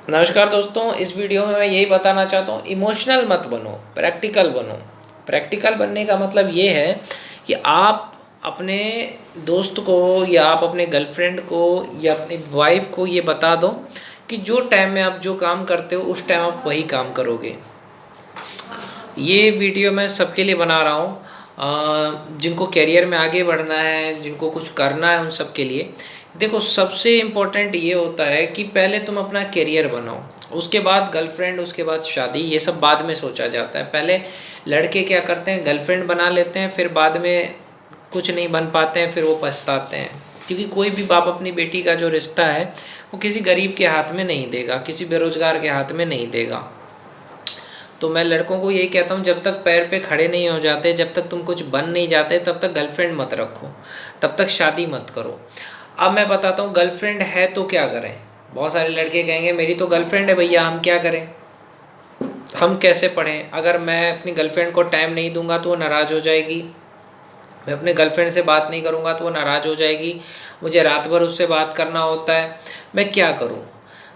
नमस्कार दोस्तों, इस वीडियो में मैं यही बताना चाहता हूँ, इमोशनल मत बनो, प्रैक्टिकल बनो। प्रैक्टिकल बनने का मतलब ये है कि आप अपने दोस्त को या आप अपने गर्लफ्रेंड को या अपनी वाइफ को ये बता दो कि जो टाइम में आप जो काम करते हो उस टाइम आप वही काम करोगे। ये वीडियो मैं सबके लिए बना रहा हूँ, जिनको करियर में आगे बढ़ना है, जिनको कुछ करना है, उन सब के लिए। देखो, सबसे इम्पोर्टेंट ये होता है कि पहले तुम अपना करियर बनाओ, उसके बाद गर्लफ्रेंड, उसके बाद शादी, ये सब बाद में सोचा जाता है। पहले लड़के क्या करते हैं, गर्लफ्रेंड बना लेते हैं, फिर बाद में कुछ नहीं बन पाते हैं, फिर वो पछताते हैं। क्योंकि कोई भी बाप अपनी बेटी का जो रिश्ता है वो किसी गरीब के हाथ में नहीं देगा, किसी बेरोज़गार के हाथ में नहीं देगा। तो मैं लड़कों को यही कहता हूँ, जब तक पैर पे खड़े नहीं हो जाते, जब तक तुम कुछ बन नहीं जाते, तब तक गर्लफ्रेंड मत रखो, तब तक शादी मत करो। अब मैं बताता हूँ, गर्लफ्रेंड है तो क्या करें। बहुत सारे लड़के कहेंगे मेरी तो गर्लफ्रेंड है भैया, हम क्या करें, हम कैसे पढ़ें, अगर मैं अपनी गर्लफ्रेंड को टाइम नहीं दूंगा तो वो नाराज़ हो जाएगी, मैं अपने गर्लफ्रेंड से बात नहीं करूँगा तो वो नाराज़ हो जाएगी, मुझे रात भर उससे बात करना होता है, मैं क्या करूँ।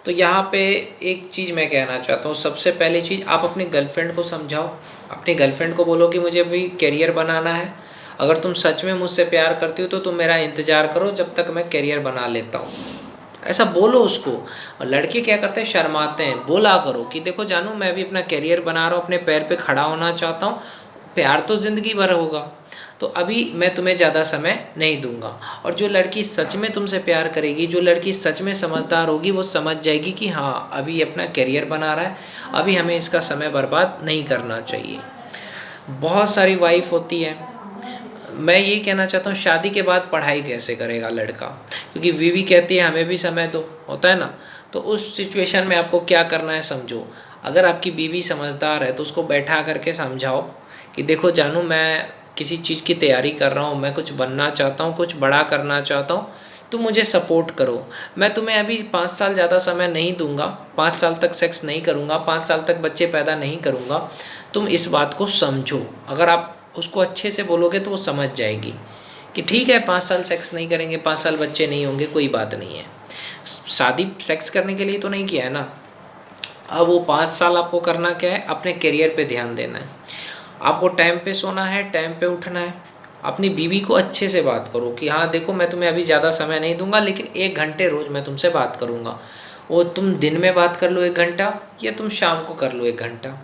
तो यहाँ पे एक चीज़ मैं कहना चाहता हूँ, सबसे पहली चीज़, आप अपनी गर्लफ्रेंड को समझाओ, अपनी गर्लफ्रेंड को बोलो कि मुझे अभी करियर बनाना है। अगर तुम सच में मुझसे प्यार करती हो तो तुम मेरा इंतज़ार करो जब तक मैं करियर बना लेता हूँ, ऐसा बोलो उसको। और लड़के क्या करते हैं, शर्माते हैं। बोला करो कि देखो जानू, मैं भी अपना करियर बना रहा हूँ, अपने पैर पे खड़ा होना चाहता हूँ, प्यार तो ज़िंदगी भर होगा, तो अभी मैं तुम्हें ज़्यादा समय नहीं दूंगा। और जो लड़की सच में तुमसे प्यार करेगी, जो लड़की सच में समझदार होगी, वो समझ जाएगी कि हाँ, अभी अपना करियर बना रहा है, अभी हमें इसका समय बर्बाद नहीं करना चाहिए। बहुत सारी वाइफ होती है। मैं यही कहना चाहता हूँ, शादी के बाद पढ़ाई कैसे करेगा लड़का, क्योंकि बीवी कहती है हमें भी समय दो, होता है ना। तो उस सिचुएशन में आपको क्या करना है समझो। अगर आपकी बीवी समझदार है तो उसको बैठा करके समझाओ कि देखो जानू, मैं किसी चीज़ की तैयारी कर रहा हूँ, मैं कुछ बनना चाहता हूँ, कुछ बड़ा करना चाहता हूँ, तुम मुझे सपोर्ट करो। मैं तुम्हें अभी 5 साल ज़्यादा समय नहीं दूंगा, 5 साल तक सेक्स नहीं करूँगा, 5 साल तक बच्चे पैदा नहीं करूँगा, तुम इस बात को समझो। अगर आप उसको अच्छे से बोलोगे तो वो समझ जाएगी कि ठीक है, 5 साल सेक्स नहीं करेंगे, 5 साल बच्चे नहीं होंगे, कोई बात नहीं है। शादी सेक्स करने के लिए तो नहीं किया है ना। अब वो 5 साल आपको करना क्या है, अपने करियर पे ध्यान देना है। आपको टाइम पे सोना है, टाइम पे उठना है। अपनी बीवी को अच्छे से बात करो कि हाँ देखो, मैं तुम्हें अभी ज़्यादा समय नहीं दूंगा, लेकिन 1 घंटे रोज़ मैं तुमसे बात करूँगा। वो तुम दिन में बात कर लो 1 घंटा, या तुम शाम को कर लो 1 घंटा।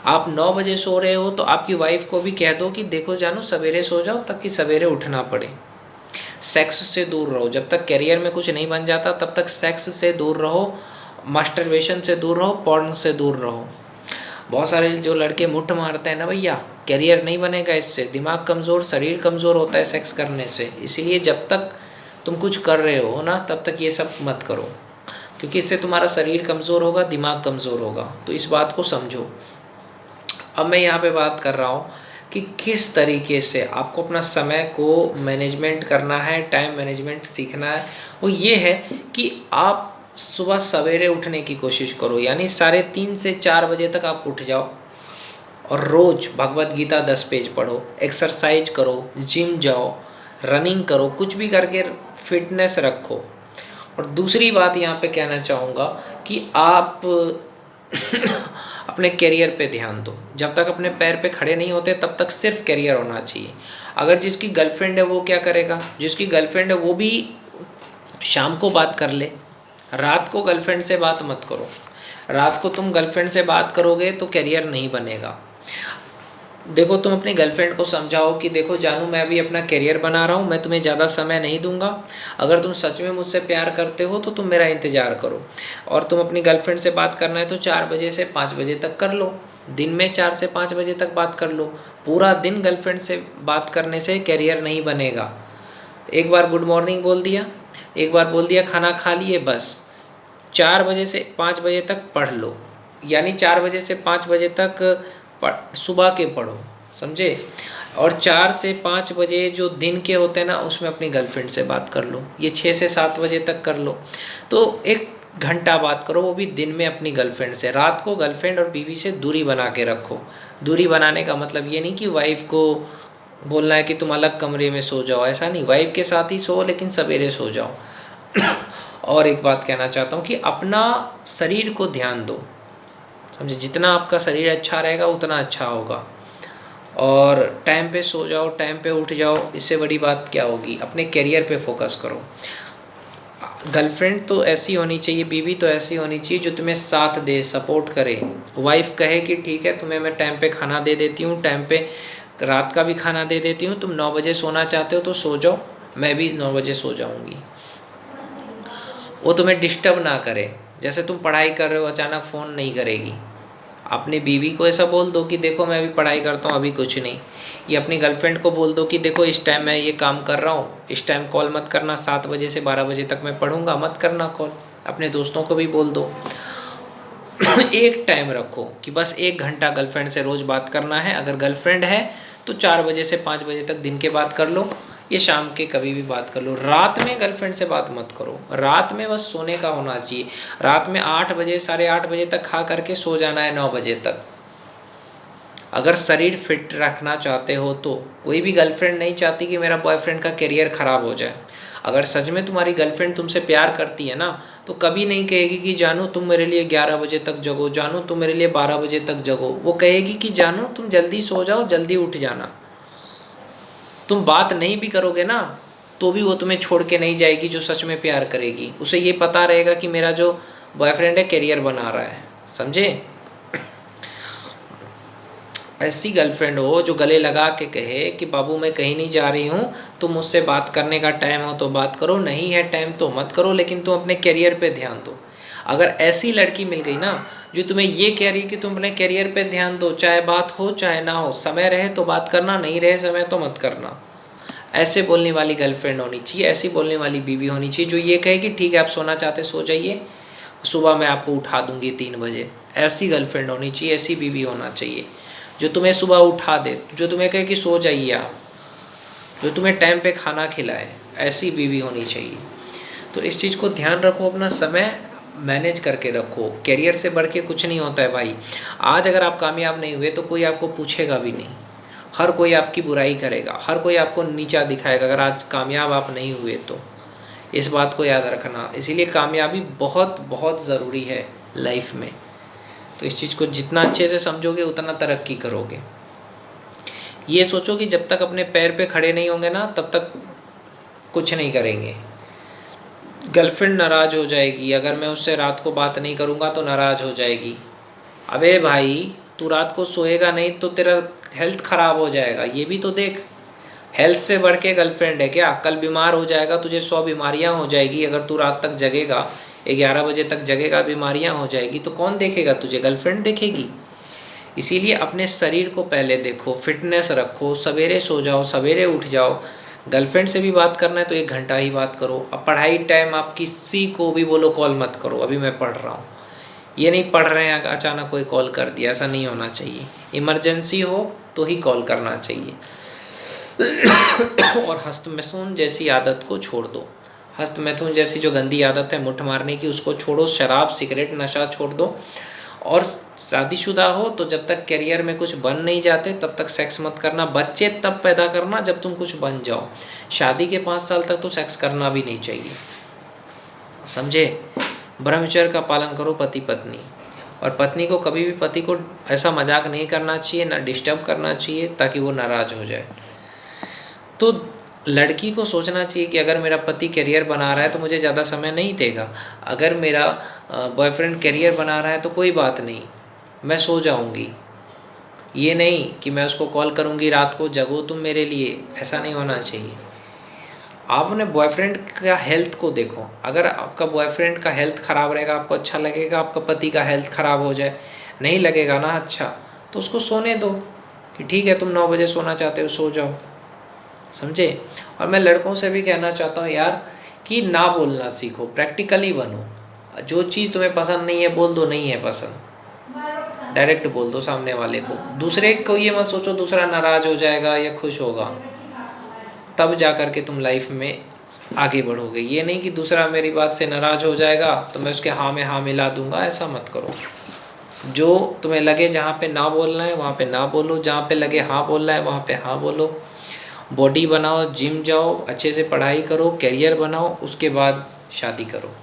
आप 9 बजे सो रहे हो तो आपकी वाइफ को भी कह दो कि देखो जानू, सवेरे सो जाओ ताकि सवेरे उठना पड़े। सेक्स से दूर रहो, जब तक करियर में कुछ नहीं बन जाता तब तक सेक्स से दूर रहो, मास्टरबेशन से दूर रहो, पॉर्न से दूर रहो। बहुत सारे जो लड़के मुठ मारते हैं ना भैया, करियर नहीं बनेगा इससे, दिमाग कमज़ोर, शरीर कमज़ोर होता है सेक्स करने से। इसीलिए जब तक तुम कुछ कर रहे हो ना, तब तक ये सब मत करो, क्योंकि इससे तुम्हारा शरीर कमज़ोर होगा, दिमाग कमज़ोर होगा। तो इस बात को समझो। अब मैं यहाँ पे बात कर रहा हूँ कि किस तरीके से आपको अपना समय को मैनेजमेंट करना है, टाइम मैनेजमेंट सीखना है। वो ये है कि आप सुबह सवेरे उठने की कोशिश करो, यानी 3:30 से 4 बजे तक आप उठ जाओ, और रोज़ भगवत गीता 10 पेज पढ़ो, एक्सरसाइज करो, जिम जाओ, रनिंग करो, कुछ भी करके फिटनेस रखो। और दूसरी बात यहाँ पे कहना चाहूँगा कि आप अपने करियर पे ध्यान दो। जब तक अपने पैर पे खड़े नहीं होते तब तक सिर्फ करियर होना चाहिए। अगर जिसकी गर्लफ्रेंड है वो क्या करेगा, जिसकी गर्लफ्रेंड है वो भी शाम को बात कर ले, रात को गर्लफ्रेंड से बात मत करो। रात को तुम गर्लफ्रेंड से बात करोगे तो करियर नहीं बनेगा। देखो, तुम अपनी गर्लफ्रेंड को समझाओ कि देखो जानू, मैं अभी अपना करियर बना रहा हूँ, मैं तुम्हें ज़्यादा समय नहीं दूंगा, अगर तुम सच में मुझसे प्यार करते हो तो तुम मेरा इंतज़ार करो। और तुम अपनी गर्लफ्रेंड से बात करना है तो 4 बजे से 5 बजे तक कर लो, दिन में 4 से 5 बजे तक बात कर लो। पूरा दिन गर्लफ्रेंड से बात करने से करियर नहीं बनेगा। एक बार गुड मॉर्निंग बोल दिया, एक बार बोल दिया खाना खा लिए, बस 4 बजे से 5 बजे तक पढ़ लो, यानी 4 बजे से 5 बजे तक सुबह के पढ़ो, समझे। और 4 से 5 बजे जो दिन के होते हैं ना, उसमें अपनी गर्लफ्रेंड से बात कर लो। ये 6 से 7 बजे तक कर लो, तो 1 घंटा बात करो, वो भी दिन में अपनी गर्लफ्रेंड से। रात को गर्लफ्रेंड और बीवी से दूरी बना के रखो। दूरी बनाने का मतलब ये नहीं कि वाइफ को बोलना है कि तुम अलग कमरे में सो जाओ, ऐसा नहीं। वाइफ के साथ ही सो, लेकिन सवेरे सो जाओ। और एक बात कहना चाहता हूँ कि अपना शरीर को ध्यान दो, समझे। जितना आपका शरीर अच्छा रहेगा उतना अच्छा होगा। और टाइम पे सो जाओ, टाइम पे उठ जाओ, इससे बड़ी बात क्या होगी। अपने करियर पे फोकस करो। गर्लफ्रेंड तो ऐसी होनी चाहिए, बीवी तो ऐसी होनी चाहिए जो तुम्हें साथ दे, सपोर्ट करे। वाइफ कहे कि ठीक है तुम्हें मैं टाइम पे खाना दे देती हूँ, टाइम पे रात का भी खाना दे देती हूँ, तुम 9 बजे सोना चाहते हो तो सो जाओ, मैं भी 9 बजे सो जाऊँगी। वो तुम्हें डिस्टर्ब ना करे। जैसे तुम पढ़ाई कर रहे हो, अचानक फ़ोन नहीं करेगी। अपनी बीवी को ऐसा बोल दो कि देखो मैं अभी पढ़ाई करता हूँ, अभी कुछ नहीं। ये अपनी गर्लफ्रेंड को बोल दो कि देखो इस टाइम मैं ये काम कर रहा हूँ, इस टाइम कॉल मत करना, 7 बजे से 12 बजे तक मैं पढ़ूंगा, मत करना कॉल। अपने दोस्तों को भी बोल दो। एक टाइम रखो कि बस 1 घंटा गर्लफ्रेंड से रोज़ बात करना है। अगर गर्लफ्रेंड है तो 4 बजे से 5 बजे तक दिन के बात कर लो, ये शाम के कभी भी बात कर लो। रात में गर्लफ्रेंड से बात मत करो। रात में बस सोने का होना चाहिए। रात में 8 बजे 8:30 बजे तक खा करके सो जाना है, 9 बजे तक। अगर शरीर फिट रखना चाहते हो तो। कोई भी गर्लफ्रेंड नहीं चाहती कि मेरा बॉयफ्रेंड का करियर ख़राब हो जाए। अगर सच में तुम्हारी गर्लफ्रेंड तुमसे प्यार करती है ना, तो कभी नहीं कहेगी कि जानू तुम मेरे लिए 11 बजे तक जगो, जानू तुम मेरे लिए 12 बजे तक जगो। वो कहेगी कि जानू तुम जल्दी सो जाओ, जल्दी उठ जाना। तुम बात नहीं भी करोगे ना तो भी वो तुम्हें छोड़ के नहीं जाएगी, जो सच में प्यार करेगी। उसे ये पता रहेगा कि मेरा जो बॉयफ्रेंड है करियर बना रहा है, समझे। ऐसी गर्लफ्रेंड हो जो गले लगा के कहे कि बाबू मैं कहीं नहीं जा रही हूँ, तुम मुझसे बात करने का टाइम हो तो बात करो, नहीं है टाइम तो मत करो, लेकिन तुम अपने करियर पे ध्यान दो। अगर ऐसी लड़की मिल गई ना जो तुम्हें ये कह रही है कि तुम अपने करियर पे ध्यान दो, चाहे बात हो चाहे ना हो, समय रहे तो बात करना, नहीं रहे समय तो मत करना, ऐसे बोलने वाली गर्लफ्रेंड होनी चाहिए। ऐसी बोलने वाली बीवी होनी चाहिए जो ये कहे कि ठीक है आप सोना चाहते सो जाइए, सुबह मैं आपको उठा दूंगी 3 बजे। ऐसी गर्लफ्रेंड होनी चाहिए, ऐसी बीवी होना चाहिए जो तुम्हें सुबह उठा दे, जो तुम्हें कहे कि सो जाइए आप, जो तुम्हें टाइम पे खाना खिलाए। ऐसी बीवी होनी चाहिए। तो इस चीज़ को ध्यान रखो, अपना समय मैनेज करके रखो। करियर से बढ़ के कुछ नहीं होता है भाई। आज अगर आप कामयाब नहीं हुए तो कोई आपको पूछेगा भी नहीं, हर कोई आपकी बुराई करेगा, हर कोई आपको नीचा दिखाएगा अगर आज कामयाब आप नहीं हुए तो। इस बात को याद रखना। इसीलिए कामयाबी बहुत बहुत ज़रूरी है लाइफ में। तो इस चीज़ को जितना अच्छे से समझोगे उतना तरक्की करोगे। ये सोचो कि जब तक अपने पैर पे खड़े नहीं होंगे ना तब तक कुछ नहीं करेंगे। गर्लफ्रेंड नाराज़ हो जाएगी, अगर मैं उससे रात को बात नहीं करूँगा तो नाराज़ हो जाएगी। अबे भाई तू रात को सोएगा नहीं तो तेरा हेल्थ ख़राब हो जाएगा, ये भी तो देख। हेल्थ से बढ़ के गर्लफ्रेंड है क्या। कल बीमार हो जाएगा, तुझे 100 बीमारियाँ हो जाएगी। अगर तू रात तक जगेगा, 11 बजे तक जगेगा, बीमारियाँ हो जाएगी तो कौन देखेगा तुझे, गर्लफ्रेंड देखेगी। इसीलिए अपने शरीर को पहले देखो, फिटनेस रखो, सवेरे सो जाओ, सवेरे उठ जाओ। गर्लफ्रेंड से भी बात करना है तो 1 घंटा ही बात करो। अब पढ़ाई टाइम आप किसी को भी बोलो कॉल मत करो, अभी मैं पढ़ रहा हूँ। ये नहीं पढ़ रहे हैं अचानक कोई कॉल कर दिया, ऐसा नहीं होना चाहिए। इमरजेंसी हो तो ही कॉल करना चाहिए। और हस्तमैथुन जैसी आदत को छोड़ दो। हस्तमैथुन जैसी जो गंदी आदत है मुठ मारने की, उसको छोड़ो। शराब सिगरेट नशा छोड़ दो। और शादीशुदा हो तो जब तक करियर में कुछ बन नहीं जाते तब तक सेक्स मत करना। बच्चे तब पैदा करना जब तुम कुछ बन जाओ। शादी के 5 साल तक तो सेक्स करना भी नहीं चाहिए, समझे। ब्रह्मचर्य का पालन करो पति पत्नी। और पत्नी को कभी भी पति को ऐसा मजाक नहीं करना चाहिए, ना डिस्टर्ब करना चाहिए ताकि वो नाराज़ हो जाए। तो लड़की को सोचना चाहिए कि अगर मेरा पति करियर बना रहा है तो मुझे ज़्यादा समय नहीं देगा। अगर मेरा बॉयफ्रेंड करियर बना रहा है तो कोई बात नहीं, मैं सो जाऊंगी। ये नहीं कि मैं उसको कॉल करूंगी रात को, जगो तुम मेरे लिए, ऐसा नहीं होना चाहिए। आप अपने बॉयफ्रेंड का हेल्थ को देखो। अगर आपका बॉयफ्रेंड का हेल्थ ख़राब रहेगा आपको अच्छा लगेगा, आपका पति का हेल्थ ख़राब हो जाए नहीं लगेगा ना अच्छा, तो उसको सोने दो कि ठीक है तुम 9 बजे सोना चाहते हो सो जाओ, समझे। और मैं लड़कों से भी कहना चाहता हूँ यार कि ना बोलना सीखो, प्रैक्टिकली बनो। जो चीज़ तुम्हें पसंद नहीं है बोल दो नहीं है पसंद, डायरेक्ट बोल दो सामने वाले को। दूसरे को ये मत सोचो दूसरा नाराज़ हो जाएगा या खुश होगा, तब जा कर के तुम लाइफ में आगे बढ़ोगे। ये नहीं कि दूसरा मेरी बात से नाराज़ हो जाएगा तो मैं उसके हाँ में हाँ मिला दूंगा, ऐसा मत करो। जो तुम्हें लगे जहाँ पे ना बोलना है वहाँ पे ना बोलो, जहाँ पे लगे हाँ बोलना है वहाँ पे हाँ बोलो। बॉडी बनाओ, जिम जाओ, अच्छे से पढ़ाई करो, करियर बनाओ, उसके बाद शादी करो।